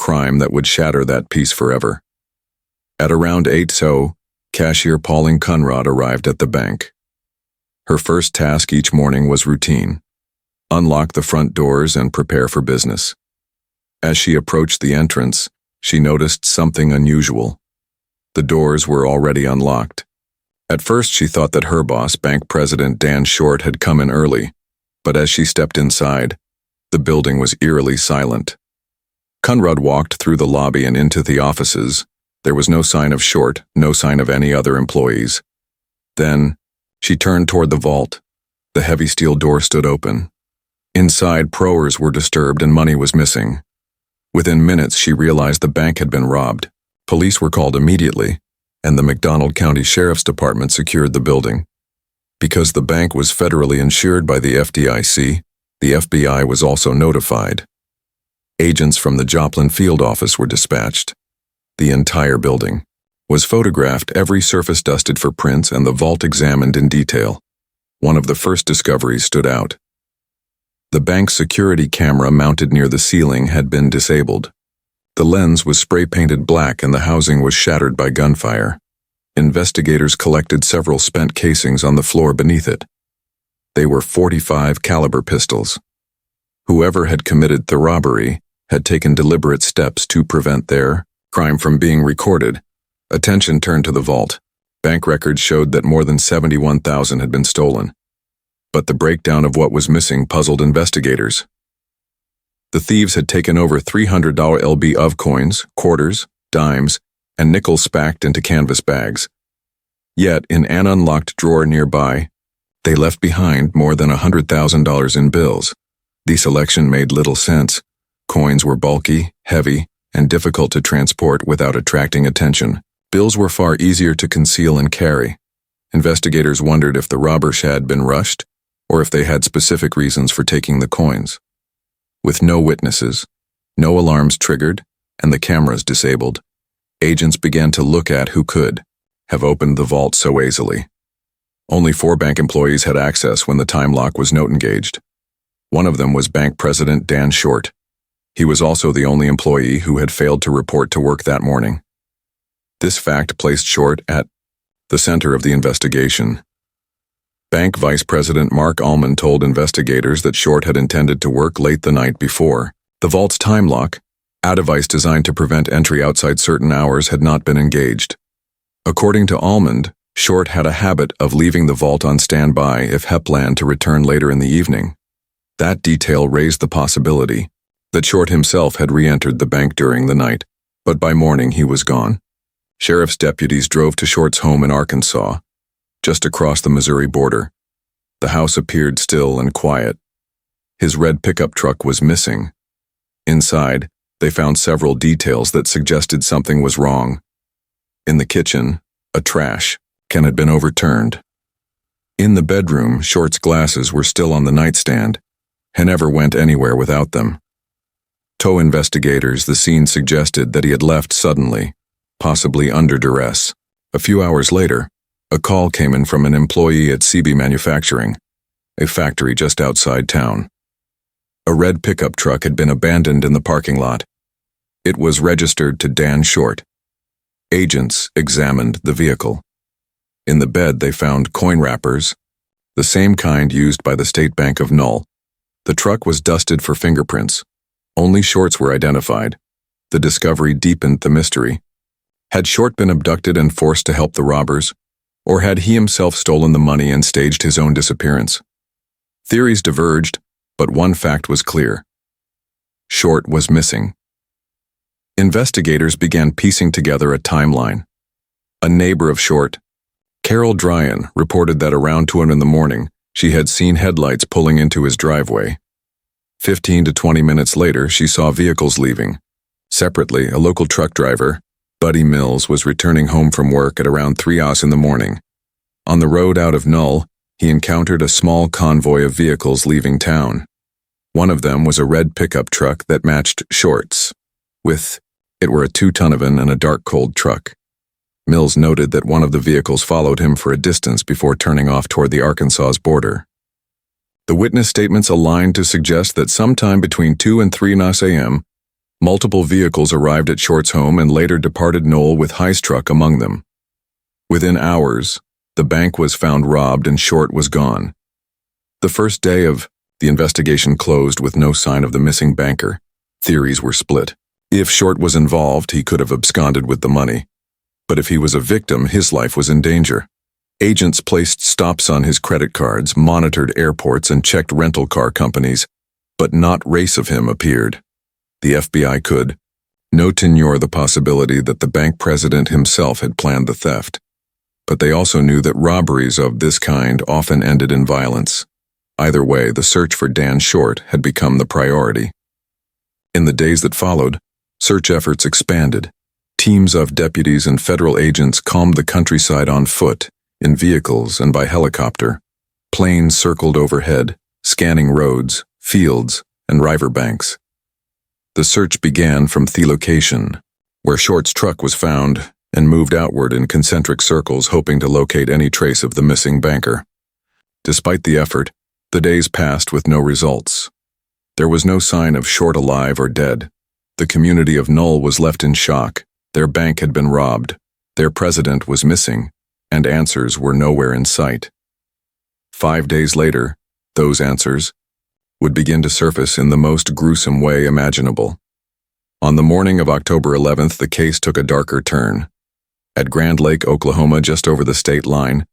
crime that would shatter that peace forever. At around 8:00, cashier Pauline Conrad arrived at the bank. Her first task each morning was routine: unlock the front doors and prepare for business. As she approached the entrance, she noticed something unusual. The doors were already unlocked. At first she thought that her boss, Bank President Dan Short, had come in early, but as she stepped inside, the building was eerily silent. Conrad walked through the lobby and into the offices. There was no sign of Short, no sign of any other employees. Then, she turned toward the vault. The heavy steel door stood open. Inside, drawers were disturbed and money was missing. Within minutes, she realized the bank had been robbed. Police were called immediately, and the McDonald County Sheriff's Department secured the building. Because the bank was federally insured by the FDIC, the FBI was also notified. Agents from the Joplin field office were dispatched. The entire building was photographed, every surface dusted for prints, and the vault examined in detail. One of the first discoveries stood out. The bank's security camera mounted near the ceiling had been disabled. The lens was spray-painted black and the housing was shattered by gunfire. Investigators collected several spent casings on the floor beneath it. They were .45 caliber pistols. Whoever had committed the robbery had taken deliberate steps to prevent their crime from being recorded. Attention turned to the vault. Bank records showed that more than $71,000 had been stolen. But the breakdown of what was missing puzzled investigators. The thieves had taken over $300 LB of coins, quarters, dimes, and nickels packed into canvas bags. Yet, in an unlocked drawer nearby, they left behind more than $100,000 in bills. The selection made little sense. Coins were bulky, heavy, and difficult to transport without attracting attention. Bills were far easier to conceal and carry. Investigators wondered if the robbers had been rushed, or if they had specific reasons for taking the coins. With no witnesses, no alarms triggered, and the cameras disabled, agents began to look at who could have opened the vault so easily. Only 4 bank employees had access when the time lock was not engaged. One of them was Bank President Dan Short. He was also the only employee who had failed to report to work that morning. This fact placed Short at the center of the investigation. Bank Vice President Mark Allman told investigators that Short had intended to work late the night before. The vault's time lock, a device designed to prevent entry outside certain hours, had not been engaged. According to Allman, Short had a habit of leaving the vault on standby if he planned to return later in the evening. That detail raised the possibility that Short himself had re-entered the bank during the night, but by morning he was gone. Sheriff's deputies drove to Short's home in Arkansas, just across the Missouri border. The house appeared still and quiet. His red pickup truck was missing. Inside, they found several details that suggested something was wrong. In the kitchen, a trash can had been overturned. In the bedroom, Short's glasses were still on the nightstand. He never went anywhere without them. To investigators, the scene suggested that he had left suddenly, possibly under duress. A few hours later, a call came in from an employee at CB Manufacturing, a factory just outside town. A red pickup truck had been abandoned in the parking lot. It was registered to Dan Short. Agents examined the vehicle. In the bed, they found coin wrappers, the same kind used by the State Bank of Null. The truck was dusted for fingerprints. Only Short's were identified. The discovery deepened the mystery. Had Short been abducted and forced to help the robbers, or had he himself stolen the money and staged his own disappearance? Theories diverged, but one fact was clear. Short was missing. Investigators began piecing together a timeline. A neighbor of Short, Carol Dryan, reported that around 2 in the morning, she had seen headlights pulling into his driveway. 15 to 20 minutes later, she saw vehicles leaving. Separately, a local truck driver, Buddy Mills, was returning home from work at around 3 in the morning. On the road out of Null, he encountered a small convoy of vehicles leaving town. One of them was a red pickup truck that matched Short's. It were a 2-ton and a dark cold truck. Mills noted that one of the vehicles followed him for a distance before turning off toward the Arkansas border. The witness statements aligned to suggest that sometime between 2 and 3 a.m., Multiple vehicles arrived at Short's home and later departed Knoll with heist truck among them. Within hours, the bank was found robbed and Short was gone. The first day of the investigation closed with no sign of the missing banker. Theories were split. If Short was involved, he could have absconded with the money. But if he was a victim, his life was in danger. Agents placed stops on his credit cards, monitored airports, and checked rental car companies, but not trace of him appeared. The FBI could not ignore the possibility that the bank president himself had planned the theft. But they also knew that robberies of this kind often ended in violence. Either way, the search for Dan Short had become the priority. In the days that followed, search efforts expanded. Teams of deputies and federal agents combed the countryside on foot, in vehicles, and by helicopter. Planes circled overhead, scanning roads, fields, and riverbanks. The search began from the location, where Short's truck was found, and moved outward in concentric circles hoping to locate any trace of the missing banker. Despite the effort, the days passed with no results. There was no sign of Short alive or dead. The community of Knoll was left in shock. Their bank had been robbed, their president was missing, and answers were nowhere in sight. 5 days later, those answers would begin to surface in the most gruesome way imaginable. On the morning of October 11th, the case took a darker turn. At Grand Lake, Oklahoma, just over the state line,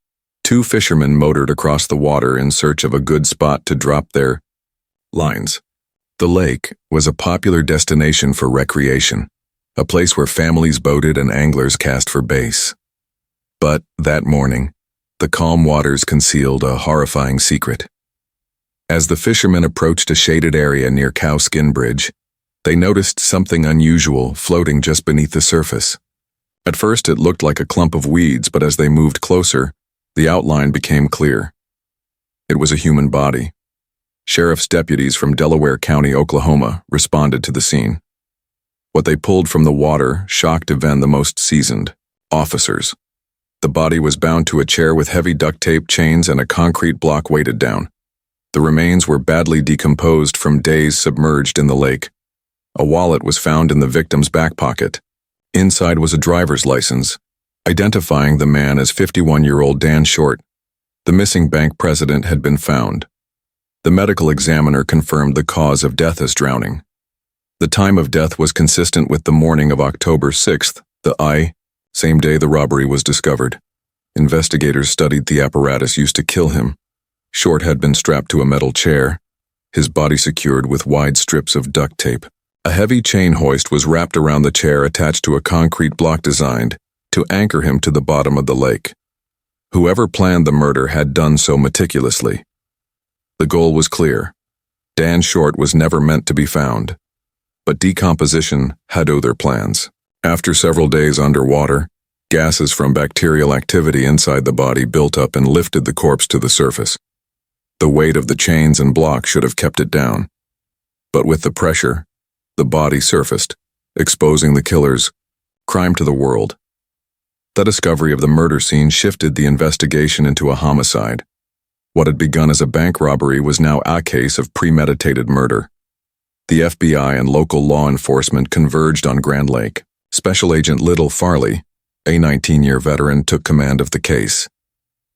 2 fishermen motored across the water in search of a good spot to drop their lines. The lake was a popular destination for recreation, a place where families boated and anglers cast for bass. But that morning, the calm waters concealed a horrifying secret. As the fishermen approached a shaded area near Cowskin Bridge, they noticed something unusual floating just beneath the surface. At first it looked like a clump of weeds, but as they moved closer, the outline became clear. It was a human body. Sheriff's deputies from Delaware County, Oklahoma, responded to the scene. What they pulled from the water shocked even the most seasoned officers. The body was bound to a chair with heavy duct tape, chains, and a concrete block weighted down. The remains were badly decomposed from days submerged in the lake. A wallet was found in the victim's back pocket. Inside was a driver's license, identifying the man as 51-year-old Dan Short. The missing bank president had been found. The medical examiner confirmed the cause of death as drowning. The time of death was consistent with the morning of October 6th, same day the robbery was discovered. Investigators studied the apparatus used to kill him. Short had been strapped to a metal chair, his body secured with wide strips of duct tape. A heavy chain hoist was wrapped around the chair attached to a concrete block designed to anchor him to the bottom of the lake. Whoever planned the murder had done so meticulously. The goal was clear. Dan Short was never meant to be found. But decomposition had other plans. After several days underwater, gases from bacterial activity inside the body built up and lifted the corpse to the surface. The weight of the chains and block should have kept it down. But with the pressure, the body surfaced, exposing the killer's crime to the world. The discovery of the murder scene shifted the investigation into a homicide. What had begun as a bank robbery was now a case of premeditated murder. The FBI and local law enforcement converged on Grand Lake. Special Agent Little Farley, a 19-year veteran, took command of the case.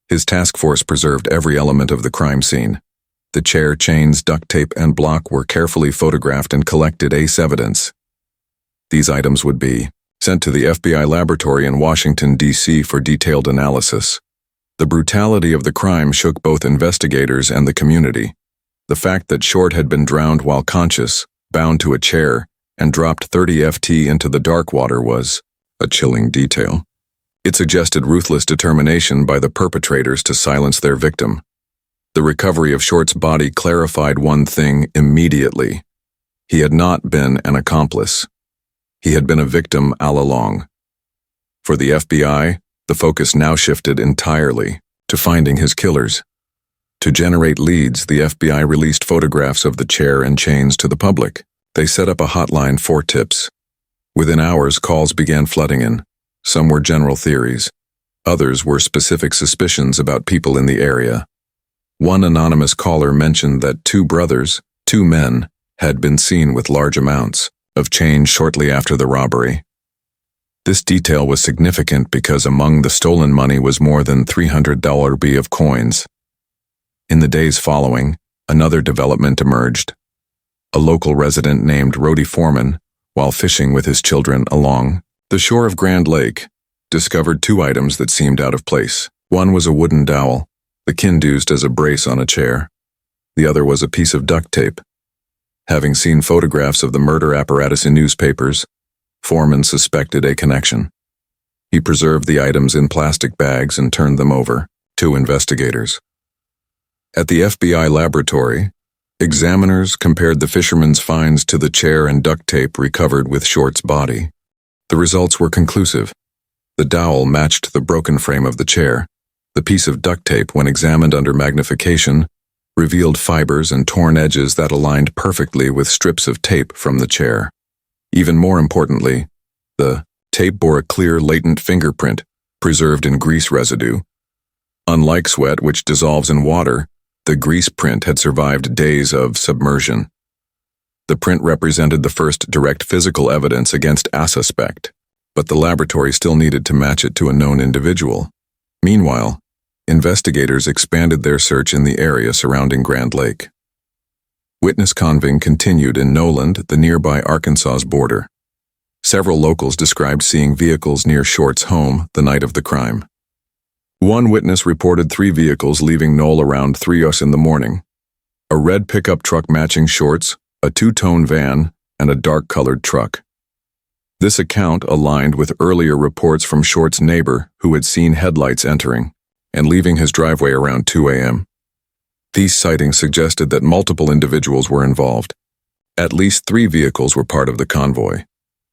His task force preserved every element of the crime scene. The chair, chains, duct tape, and block were carefully photographed and collected as evidence. These items would be sent to the FBI laboratory in Washington, D.C. for detailed analysis. The brutality of the crime shook both investigators and the community. The fact that Short had been drowned while conscious, bound to a chair, and dropped 30 FT into the dark water was a chilling detail. It suggested ruthless determination by the perpetrators to silence their victim. The recovery of Short's body clarified one thing immediately. He had not been an accomplice. He had been a victim all along. For the FBI, the focus now shifted entirely to finding his killers. To generate leads, the FBI released photographs of the chair and chains to the public. They set up a hotline for tips. Within hours, calls began flooding in. Some were general theories. Others were specific suspicions about people in the area. One anonymous caller mentioned that two men, had been seen with large amounts of change shortly after the robbery. This detail was significant because among the stolen money was more than $300 of coins. In the days following, another development emerged. A local resident named Rody Foreman, while fishing with his children along the shore of Grand Lake, discovered two items that seemed out of place. One was a wooden dowel, akin used as a brace on a chair. The other was a piece of duct tape. Having seen photographs of the murder apparatus in newspapers, Foreman suspected a connection. He preserved the items in plastic bags and turned them over to investigators. At the FBI laboratory, examiners compared the fisherman's finds to the chair and duct tape recovered with Short's body. The results were conclusive. The dowel matched the broken frame of the chair. The piece of duct tape, when examined under magnification, revealed fibers and torn edges that aligned perfectly with strips of tape from the chair. Even more importantly, the tape bore a clear, latent fingerprint, preserved in grease residue. Unlike sweat, which dissolves in water, the grease print had survived days of submersion. The print represented the first direct physical evidence against a suspect, but the laboratory still needed to match it to a known individual. Meanwhile, investigators expanded their search in the area surrounding Grand Lake. Witness conving continued in Noland, the nearby Arkansas's border. Several locals described seeing vehicles near Short's home the night of the crime. One witness reported 3 vehicles leaving Knoll around 3 in the morning. A red pickup truck matching Short's, a 2-tone van, and a dark-colored truck. This account aligned with earlier reports from Short's neighbor who had seen headlights entering and leaving his driveway around 2 a.m. These sightings suggested that multiple individuals were involved. At least 3 vehicles were part of the convoy.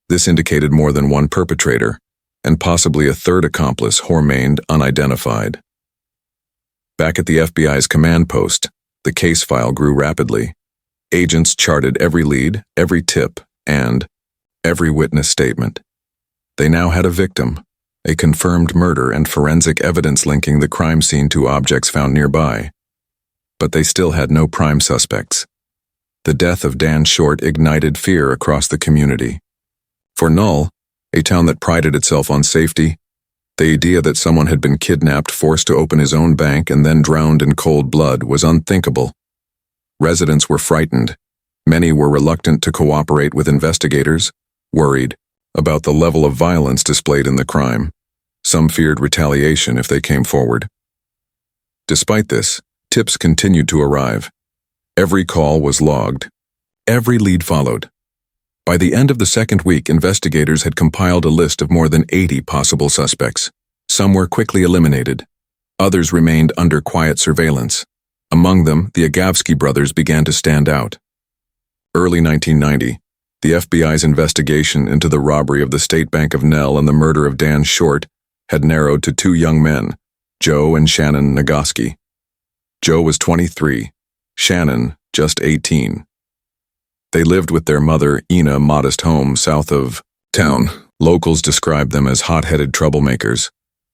This indicated more than one perpetrator, and possibly a third accomplice who remained unidentified. Back at the FBI's command post, the case file grew rapidly. Agents charted every lead, every tip, and every witness statement. They now had a victim, a confirmed murder, and forensic evidence linking the crime scene to objects found nearby. But they still had no prime suspects. The death of Dan Short ignited fear across the community. For Knoll, a town that prided itself on safety, the idea that someone had been kidnapped, forced to open his own bank, and then drowned in cold blood was unthinkable. Residents were frightened. Many were reluctant to cooperate with investigators, worried about the level of violence displayed in the crime. Some feared retaliation if they came forward. Despite this, tips continued to arrive. Every call was logged. Every lead followed. By the end of the second week, investigators had compiled a list of more than 80 possible suspects. Some were quickly eliminated. Others remained under quiet surveillance. Among them, the Agavsky brothers began to stand out. Early 1990, the FBI's investigation into the robbery of the State Bank of Nell and the murder of Dan Short had narrowed to 2 young men, Joe and Shannon Nagoski. Joe was 23, Shannon just 18. They lived with their mother in a modest home south of town. Locals described them as hot-headed troublemakers,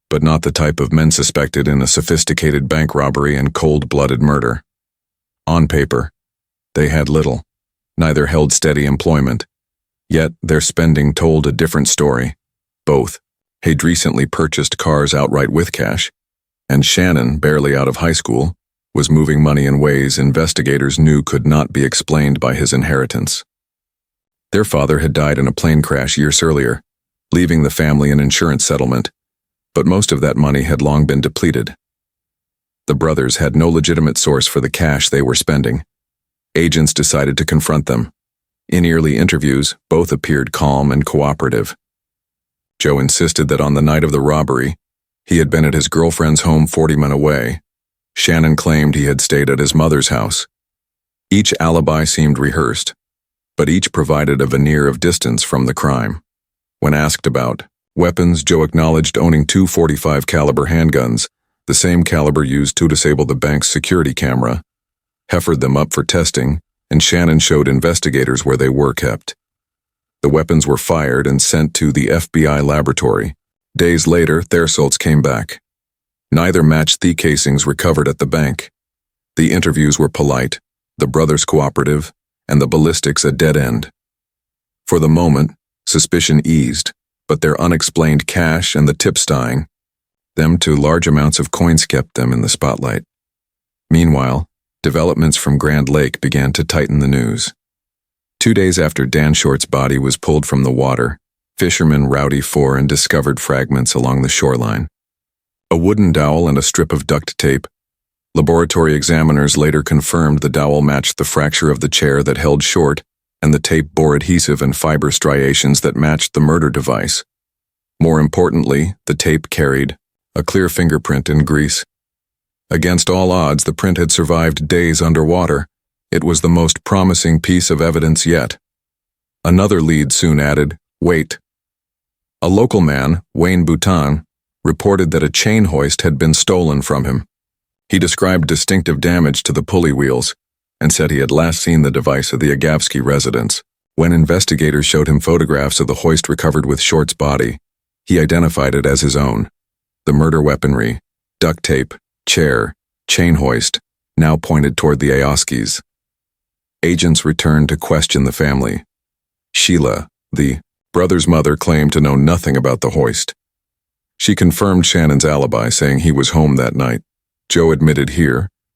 but not the type of men suspected in a sophisticated bank robbery and cold-blooded murder. On paper, they had little. Neither held steady employment. Yet their spending told a different story. Both had recently purchased cars outright with cash, and Shannon, barely out of high school, was moving money in ways investigators knew could not be explained by his inheritance. Their father had died in a plane crash years earlier, leaving the family an insurance settlement, but most of that money had long been depleted. The brothers had no legitimate source for the cash they were spending. Agents decided to confront them. In early interviews, both appeared calm and cooperative. Joe insisted that on the night of the robbery, he had been at his girlfriend's home 40 minutes away. Shannon claimed he had stayed at his mother's house. Each alibi seemed rehearsed, but each provided a veneer of distance from the crime. When asked about weapons, Joe acknowledged owning 2 .45 caliber handguns, the same caliber used to disable the bank's security camera, heifered them up for testing, and Shannon showed investigators where they were kept. The weapons were fired and sent to the FBI laboratory. Days later, their results came back. Neither matched the casings recovered at the bank. The interviews were polite, the brothers cooperative, and the ballistics a dead end. For the moment, suspicion eased, but their unexplained cash and the tips tying them to large amounts of coins kept them in the spotlight. Meanwhile, developments from Grand Lake began to tighten the news. 2 days after Dan Short's body was pulled from the water, fishermen Rowdy and discovered fragments along the shoreline. A wooden dowel and a strip of duct tape. Laboratory examiners later confirmed the dowel matched the fracture of the chair that held Short, and the tape bore adhesive and fiber striations that matched the murder device. More importantly, the tape carried a clear fingerprint in grease. Against all odds, the print had survived days underwater. It was the most promising piece of evidence yet. Another lead soon added weight. A local man, Wayne Bouton, reported that a chain hoist had been stolen from him. He described distinctive damage to the pulley wheels and said he had last seen the device at the Agavsky residence. When investigators showed him photographs of the hoist recovered with Short's body, he identified it as his own. The murder weaponry, duct tape, chair, chain hoist, now pointed toward the Aoskis. Agents returned to question the family. Sheila, the brother's mother, claimed to know nothing about the hoist. She confirmed Shannon's alibi, saying he was home that night. Joe admitted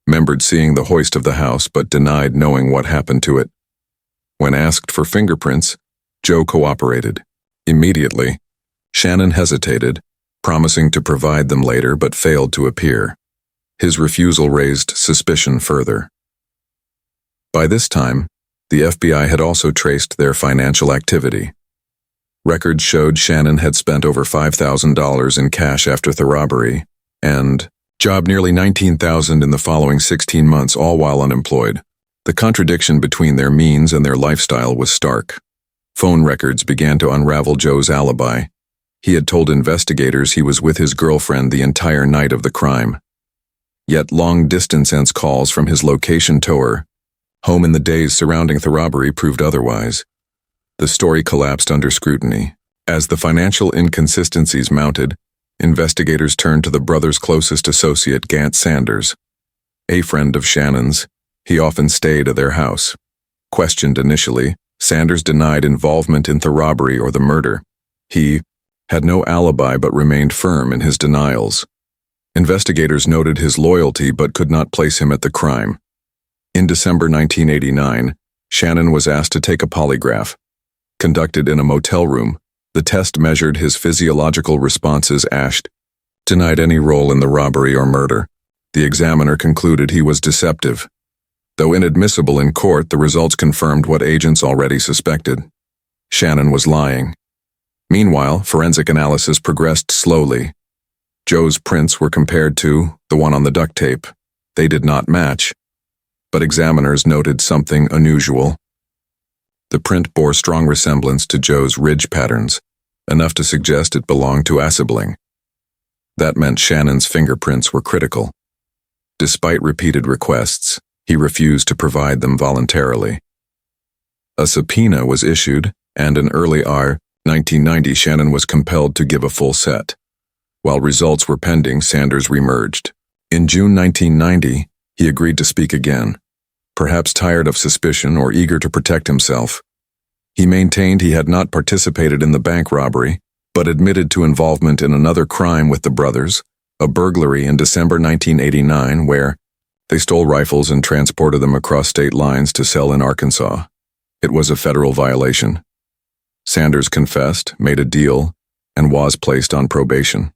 remembered seeing the hoist of the house, but denied knowing what happened to it. When asked for fingerprints, Joe cooperated. Immediately, Shannon hesitated, promising to provide them later but failed to appear. His refusal raised suspicion further. By this time, the FBI had also traced their financial activity. Records showed Shannon had spent over $5,000 in cash after the robbery, and jobbed nearly $19,000 in the following 16 months, all while unemployed. The contradiction between their means and their lifestyle was stark. Phone records began to unravel Joe's alibi. He had told investigators he was with his girlfriend the entire night of the crime. Yet long-distance calls from his location tower, home in the days surrounding the robbery, proved otherwise. The story collapsed under scrutiny. As the financial inconsistencies mounted, investigators turned to the brothers' closest associate, Gant Sanders. A friend of Shannon's, he often stayed at their house. Questioned initially, Sanders denied involvement in the robbery or the murder. He had no alibi but remained firm in his denials. Investigators noted his loyalty but could not place him at the crime. In December 1989, Shannon was asked to take a polygraph. Conducted in a motel room, the test measured his physiological responses. Ashed denied any role in the robbery or murder. The examiner concluded he was deceptive. Though inadmissible in court, the results confirmed what agents already suspected. Shannon was lying. Meanwhile, forensic analysis progressed slowly. Joe's prints were compared to the one on the duct tape. They did not match, but examiners noted something unusual. The print bore strong resemblance to Joe's ridge patterns, enough to suggest it belonged to a sibling. That meant Shannon's fingerprints were critical. Despite repeated requests, he refused to provide them voluntarily. A subpoena was issued, and in early 1990, Shannon was compelled to give a full set. While results were pending, Sanders remerged. In June 1990, he agreed to speak again. Perhaps tired of suspicion or eager to protect himself. He maintained he had not participated in the bank robbery, but admitted to involvement in another crime with the brothers, a burglary in December 1989 where they stole rifles and transported them across state lines to sell in Arkansas. It was a federal violation. Sanders confessed, made a deal, and was placed on probation.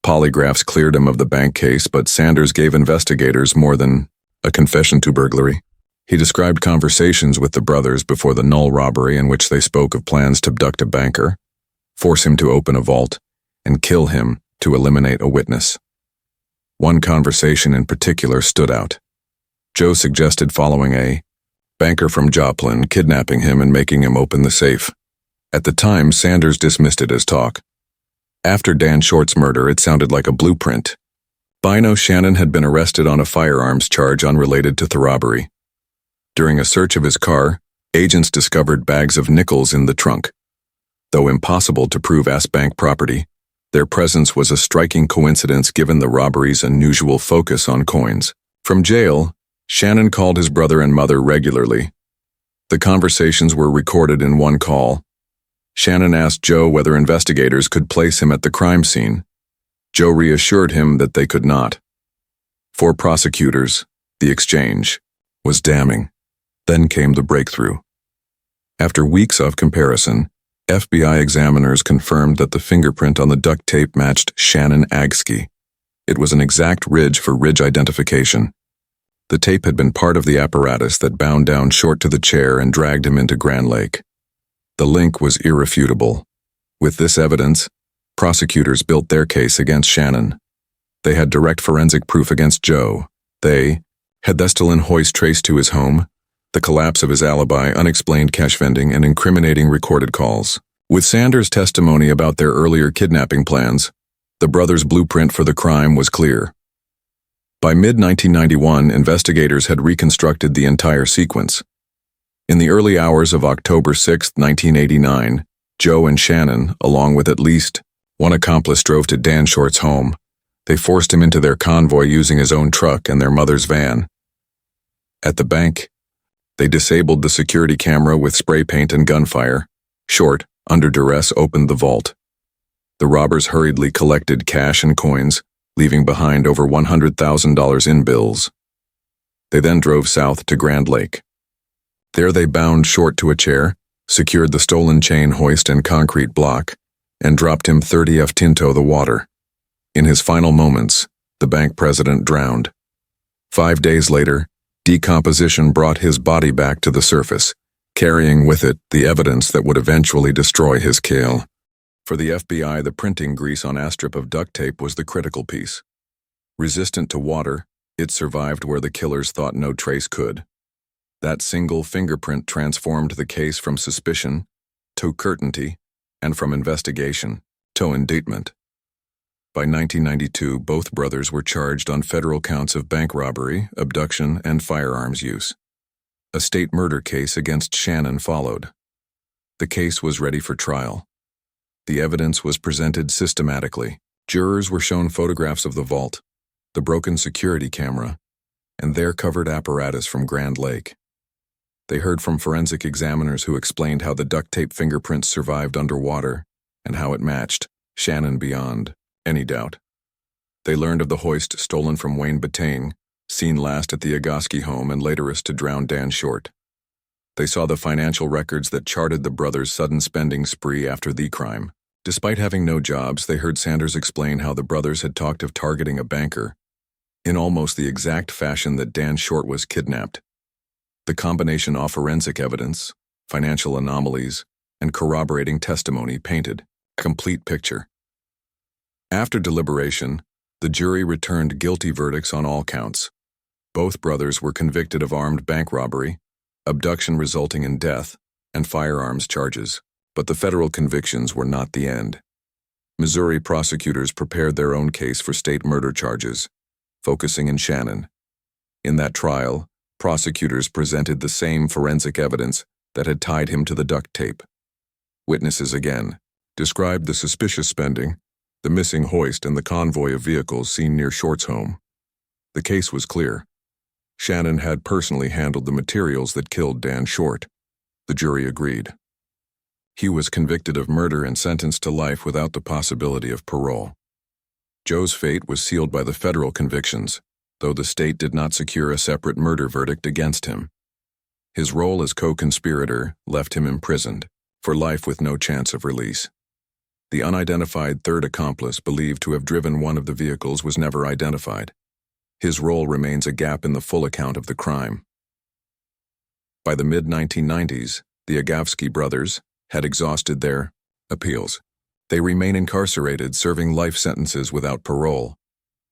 Polygraphs cleared him of the bank case, but Sanders gave investigators more than a confession to burglary. He described conversations with the brothers before the Knoll robbery in which they spoke of plans to abduct a banker, force him to open a vault, and kill him to eliminate a witness. One conversation in particular stood out. Joe suggested following a banker from Joplin, kidnapping him and making him open the safe. At the time, Sanders dismissed it as talk. After Dan Short's murder, it sounded like a blueprint. Bino Shannon had been arrested on a firearms charge unrelated to the robbery. During a search of his car, agents discovered bags of nickels in the trunk. Though impossible to prove as bank property, their presence was a striking coincidence given the robbery's unusual focus on coins. From jail, Shannon called his brother and mother regularly. The conversations were recorded in one call. Shannon asked Joe whether investigators could place him at the crime scene. Joe reassured him that they could not. For prosecutors, the exchange was damning. Then came the breakthrough. After weeks of comparison, FBI examiners confirmed that the fingerprint on the duct tape matched Shannon Agsky. It was an exact ridge for ridge identification. The tape had been part of the apparatus that bound down Short to the chair and dragged him into Grand Lake. The link was irrefutable. With this evidence, prosecutors built their case against Shannon. They had direct forensic proof against Joe. They had the stolen hoist traced to his home, the collapse of his alibi, unexplained cash vending, and incriminating recorded calls. With Sanders' testimony about their earlier kidnapping plans, the brothers' blueprint for the crime was clear. By mid-1991, investigators had reconstructed the entire sequence. In the early hours of October 6, 1989, Joe and Shannon, along with at least one accomplice, drove to Dan Short's home. They forced him into their convoy using his own truck and their mother's van. At the bank, they disabled the security camera with spray paint and gunfire. Short, under duress, opened the vault. The robbers hurriedly collected cash and coins, leaving behind over $100,000 in bills. They then drove south to Grand Lake. There they bound Short to a chair, secured the stolen chain hoist and concrete block, and dropped him 30 feet into the water. In his final moments, the bank president drowned. 5 days later, decomposition brought his body back to the surface, carrying with it the evidence that would eventually destroy his kill. For the FBI, the printing grease on a strip of duct tape was the critical piece. Resistant to water, it survived where the killers thought no trace could. That single fingerprint transformed the case from suspicion to certainty, and from investigation to indictment. By 1992, both brothers were charged on federal counts of bank robbery, abduction, and firearms use. A state murder case against Shannon followed. The case was ready for trial. The evidence was presented systematically. Jurors were shown photographs of the vault, the broken security camera, and their covered apparatus from Grand Lake. They heard from forensic examiners who explained how the duct tape fingerprints survived underwater and how it matched Shannon beyond any doubt. They learned of the hoist stolen from Wayne Batang, seen last at the Agassi home and laterist to drown Dan Short. They saw the financial records that charted the brothers' sudden spending spree after the crime. Despite having no jobs, they heard Sanders explain how the brothers had talked of targeting a banker, in almost the exact fashion that Dan Short was kidnapped. The combination of forensic evidence, financial anomalies, and corroborating testimony painted a complete picture. After deliberation, the jury returned guilty verdicts on all counts. Both brothers were convicted of armed bank robbery, abduction resulting in death, and firearms charges, but the federal convictions were not the end. Missouri prosecutors prepared their own case for state murder charges, focusing in Shannon. In that trial, prosecutors presented the same forensic evidence that had tied him to the duct tape. Witnesses again described the suspicious spending, the missing hoist, and the convoy of vehicles seen near Short's home. The case was clear. Shannon had personally handled the materials that killed Dan Short. The jury agreed. He was convicted of murder and sentenced to life without the possibility of parole. Joe's fate was sealed by the federal convictions, though the state did not secure a separate murder verdict against him. His role as co-conspirator left him imprisoned for life with no chance of release. The unidentified third accomplice, believed to have driven one of the vehicles, was never identified. His role remains a gap in the full account of the crime. By the mid-1990s, the Agassi brothers had exhausted their appeals. They remain incarcerated, serving life sentences without parole.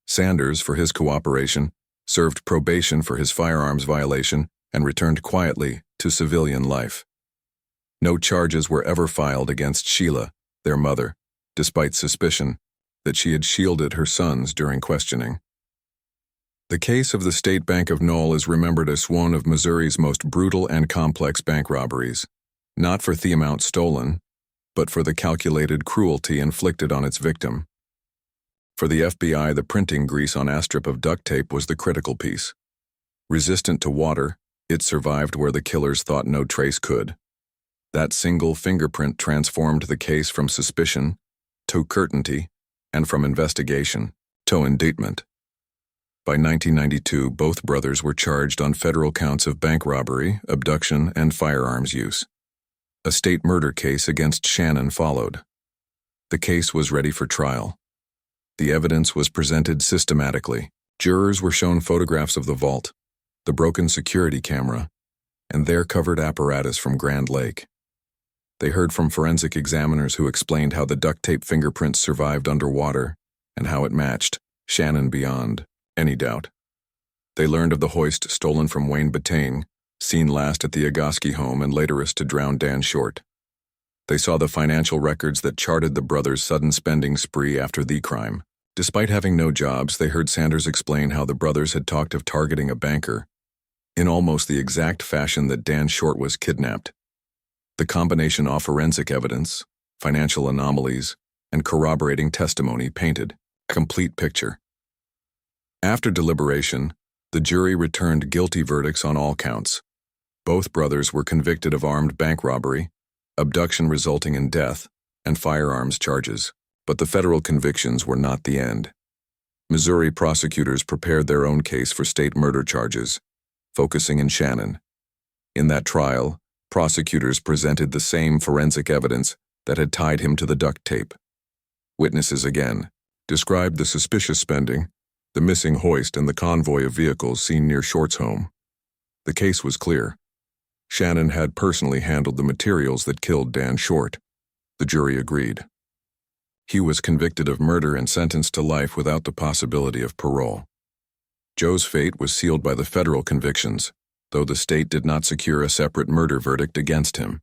Sanders, for his cooperation, served probation for his firearms violation and returned quietly to civilian life. No charges were ever filed against Sheila, their mother, despite suspicion that she had shielded her sons during questioning. The case of the State Bank of Knoll is remembered as one of Missouri's most brutal and complex bank robberies, not for the amount stolen, but for the calculated cruelty inflicted on its victim. For the FBI, the printing grease on a strip of duct tape was the critical piece. Resistant to water, It survived where the killers thought no trace could. That single fingerprint transformed the case from suspicion to certainty, and from investigation to indictment. By 1992, both brothers were charged on federal counts of bank robbery, abduction, and firearms use. A state murder case against Shannon followed. The case was ready for trial. The evidence was presented systematically. Jurors were shown photographs of the vault, the broken security camera, and their covered apparatus from Grand Lake. They heard from forensic examiners who explained how the duct tape fingerprints survived underwater and how it matched Shannon beyond any doubt. They learned of the hoist stolen from Wayne Batang, seen last at the Agaski home and laterist to drown Dan Short. They saw the financial records that charted the brothers' sudden spending spree after the crime. Despite having no jobs, they heard Sanders explain how the brothers had talked of targeting a banker in almost the exact fashion that Dan Short was kidnapped. The combination of forensic evidence, financial anomalies, and corroborating testimony painted a complete picture. After deliberation, the jury returned guilty verdicts on all counts. Both brothers were convicted of armed bank robbery, abduction resulting in death, and firearms charges. But the federal convictions were not the end. Missouri prosecutors prepared their own case for state murder charges, focusing in Shannon. In that trial, prosecutors presented the same forensic evidence that had tied him to the duct tape. Witnesses again described the suspicious spending, the missing hoist, and the convoy of vehicles seen near Short's home. The case was clear. Shannon had personally handled the materials that killed Dan Short. The jury agreed. He was convicted of murder and sentenced to life without the possibility of parole. Joe's fate was sealed by the federal convictions, though the state did not secure a separate murder verdict against him.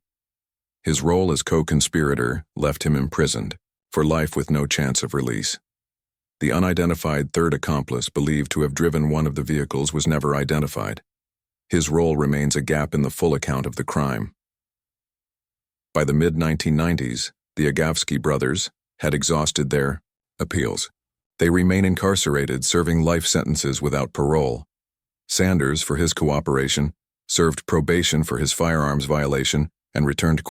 His role as co-conspirator left him imprisoned for life with no chance of release. The unidentified third accomplice believed to have driven one of the vehicles was never identified. His role remains a gap in the full account of the crime. By the mid-1990s, the Agavsky brothers had exhausted their appeals. They remain incarcerated, serving life sentences without parole. Sanders, for his cooperation, served probation for his firearms violation and returned